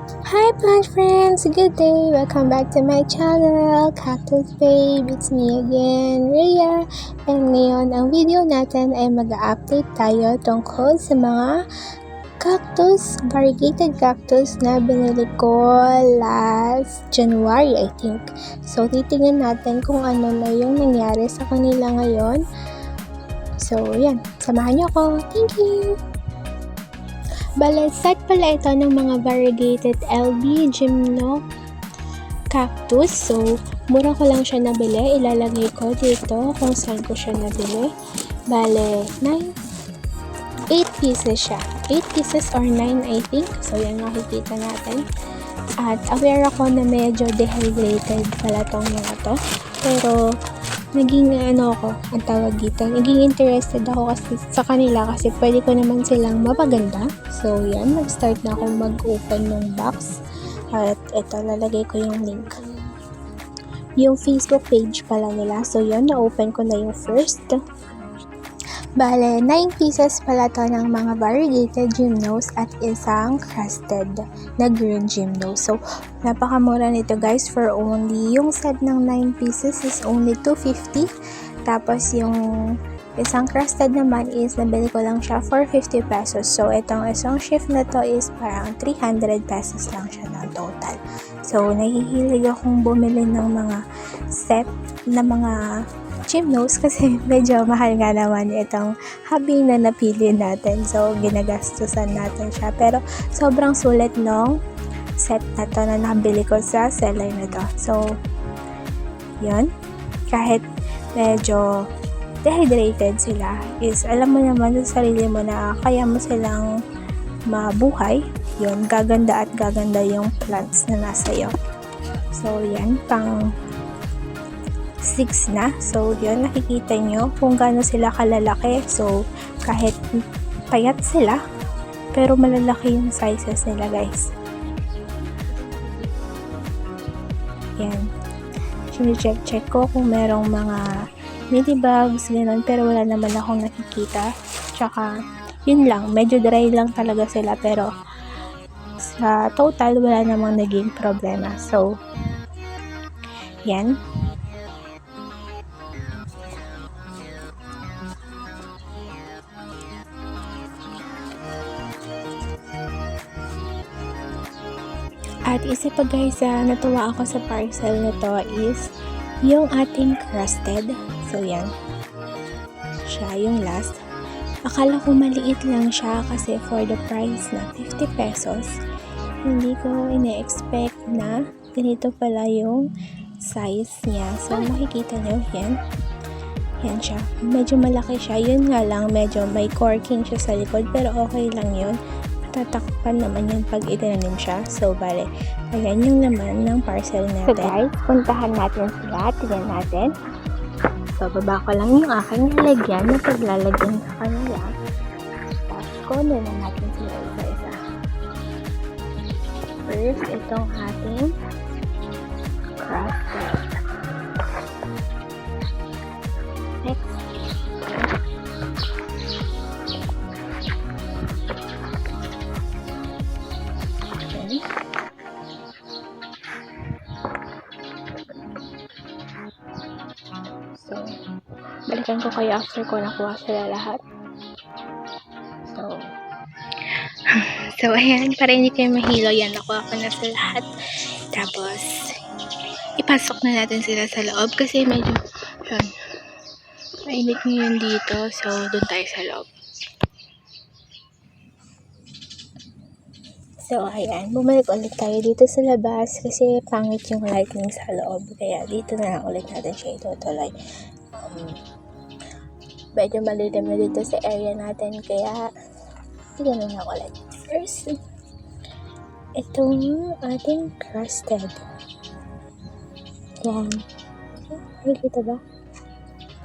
Hi plant friends! Good day! Welcome back to my channel, Cactus Babe. It's me again, Rhea. And ngayon, ang video natin ay mag-update tayo tungkol sa mga cactus, variegated cactus na binili ko last January, I think. So, titingnan natin kung ano na yung nangyari sa kanila ngayon. So, yan. Samahan niyo ako. Thank you! Bale, set pala ito ng mga variegated LB Gymno cactus. So, mura ko lang siya nabili. Ilalagay ko dito kung saan ko siya nabili. Bale, 8 pieces siya. 8 pieces or 9 I think. So, yan makikita natin. At aware ako na medyo dehydrated pala tong mga to. Pero, naging ang tawag dito, naging interested ako kasi sa kanila kasi pwede ko naman silang mapaganda. So, yan, nag-start na akong mag-open ng box. At ito, lalagay ko yung link. Yung Facebook page pala nila. So, yun, na-open ko na yung first. Bale, 9 pieces pala to ng mga variegated gymnos at isang crusted na green gymno. So, napakamura nito guys for only, yung set ng 9 pieces is only 250. Tapos yung isang crusted naman is nabili ko lang siya for 50 pesos. So, itong isang shift na to is parang 300 pesos lang siya na total. So, nahihilig akong bumili ng mga set na mga gymnos kasi medyo mahal nga naman itong hobby na napili natin. So, ginagastusan natin siya. Pero, sobrang sulit nung set na to na nabili ko sa seller na to. So, yun. Kahit medyo dehydrated sila, is alam mo naman sa sarili mo na kaya mo silang mabuhay. Yun, gaganda at gaganda yung plants na nasa iyo. So, yan. Pang 6 na. So, yun, nakikita nyo kung gaano sila kalalaki. So, kahit payat sila, pero malalaki yung sizes nila, guys. Yan. Check ko kung merong mga mealybugs, gano'n, pero wala naman akong nakikita. Tsaka, yun lang, medyo dry lang talaga sila, pero sa total, wala namang naging problema. So, yan. At isa pa guys, natuwa ako sa parcel na to is yung ating crusted. So yan, siya yung last. Akala ko maliit lang siya kasi for the price na 50 pesos, hindi ko ina-expect na ganito pala yung size niya. So makikita nyo, yan. Yan siya. Medyo malaki siya. Yun nga lang, medyo may corking siya sa likod, pero okay lang yun. Tatakpan naman yan pag itinanim siya. So, bale, ayan yung laman ng parcel natin. So guys, puntahan natin sila. Tignan natin. So, baba ko lang yung aking lalagyan na paglalagyan sa kanila. Tapos, kunin na natin sila isa-isa. First, itong ating crusted. Next, so, balikan ko kayo after ko nakuha sila lahat. So, ayan, para hindi kayo mahilo, yan, nakuha ko na sa lahat. Tapos, ipasok na natin sila sa loob kasi medyo, yun, mainit ngayon dito. So, dun tayo sa loob. So, ayan, bumalik ulit tayo dito sa labas kasi pangit yung lighting sa loob. Kaya, dito na lang ulit natin siya itutuloy. Medyo malilim na dito sa area natin, kaya tignan na lang ulit. First, itong ating crusted. Yan. Nakikita ba?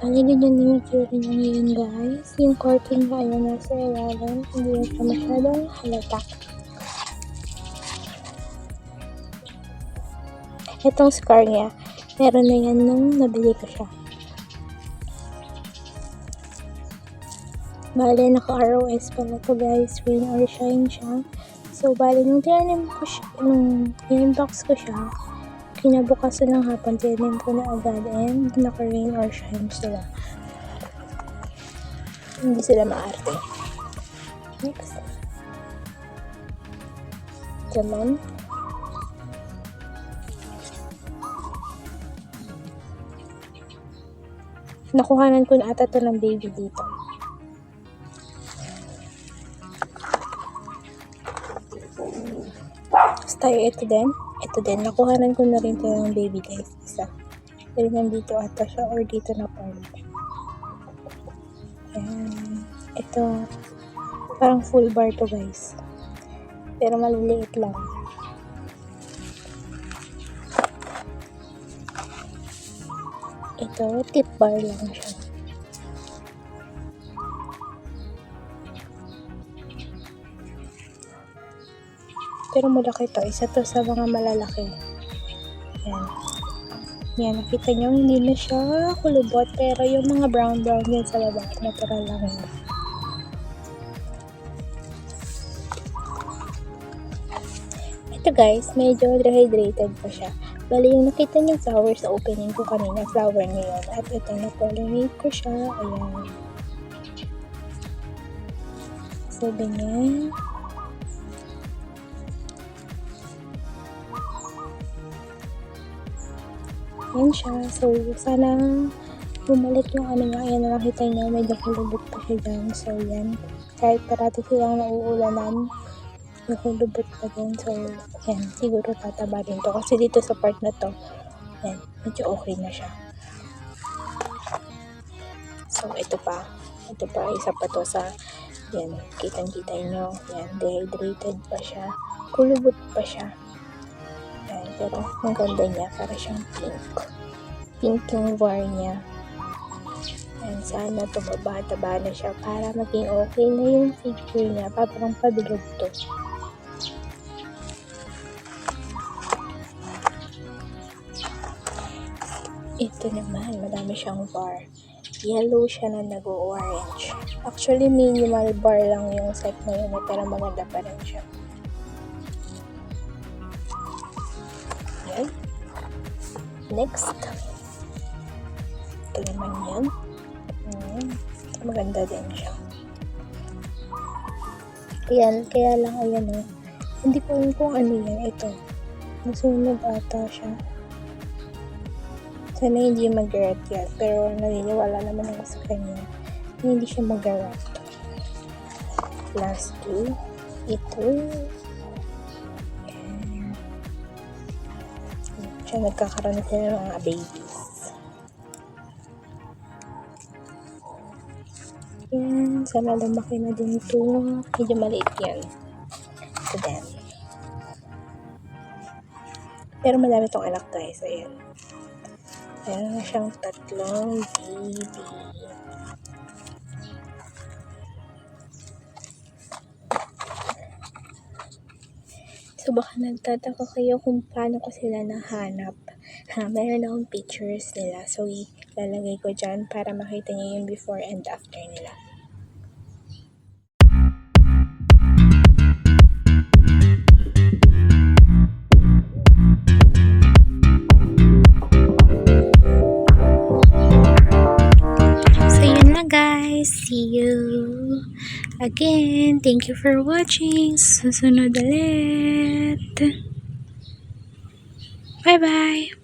Ganyan yung itsura niya ngayon guys. Yung corking na ayun nasa ilalim, hindi na siya masyadong halata. Itong scar niya, meron na yan nung nabili ko siya. Bale, naka-ROS pala to guys, rain or shine siya. So, bali, nung tinanim ko siya, nung in-unbox ko siya, kinabukasan ng hapon, tinanim ko na agad and naka-rain or shine sila. Hindi sila maarte. Next. Lemon. Nakuhanan ko na ata ito ng baby dito. Tapos tayo ito din. Ito din. Nakuhanan ko na rin ito ng baby guys. Isa. Pero nandito ata siya or dito na part. Ayan. Ito. Parang full bar to guys. Pero maliliit lang. Ito, tip bar lang siya. Pero malaki to. Isa to sa mga malalaki. Yan. Yan, nakita nyo, hindi na siya kulubot. Pero yung mga brown yan sa baba, natural lang yun. Ito guys, medyo dehydrated pa siya. Bali, yung nakita niyo flower sa opening ko kanina, flower niya yun. At ito, na-pollinate ko siya. Ayan. So, ganyan. Ayan siya. So, sana bumalik yung ano niya. Ayan, nakita niyo, medyo kulubot pa siya dyan. So, yan. Kahit parati silang nauulanan, nakulubot pa din. So, yan. Siguro tataba din to. Kasi dito sa part na to, yan. Medyo okay na siya. So, ito pa. Ito pa. Isa pa to sa, yan. Kitang-kita nyo. Yan. Dehydrated pa siya. Kulubot pa siya. Yan. Pero, ang ganda niya. Para siyang pink. Pink yung var niya. Yan. Sana tumaba-taba na siya para maging okay na yung figure niya. Parang pabilog to. Ito naman, madami siyang bar. Yellow siya na nag-orange. Actually, minimal bar lang yung set na yun, pero maganda pa rin siya. Ayan. Next. Ito naman yan. Maganda din siya. Ayan, kaya lang, ayan o. Hindi ko alam kung ano yan. Ito. Nasunog ata siya. Sana hindi mag-rat yan. Pero naniniwala naman ako sa kanya na hindi siya mag-rat. Last two. Ito. Ayan. Siya nagkakaroon sila ng mga babies. Ayan. Sana lumaki na din ito. Medyo maliit yan. Ito din. Pero madami itong anak guys. Ayan. Meron na siyang 3 baby. So, baka nagtataka kayo kung paano ko sila nahanap. Meron akong pictures nila. So, ilalagay ko dyan para makita niyo yung before and after nila. See you again. Thank you for watching. Susunod ulit. Bye-bye.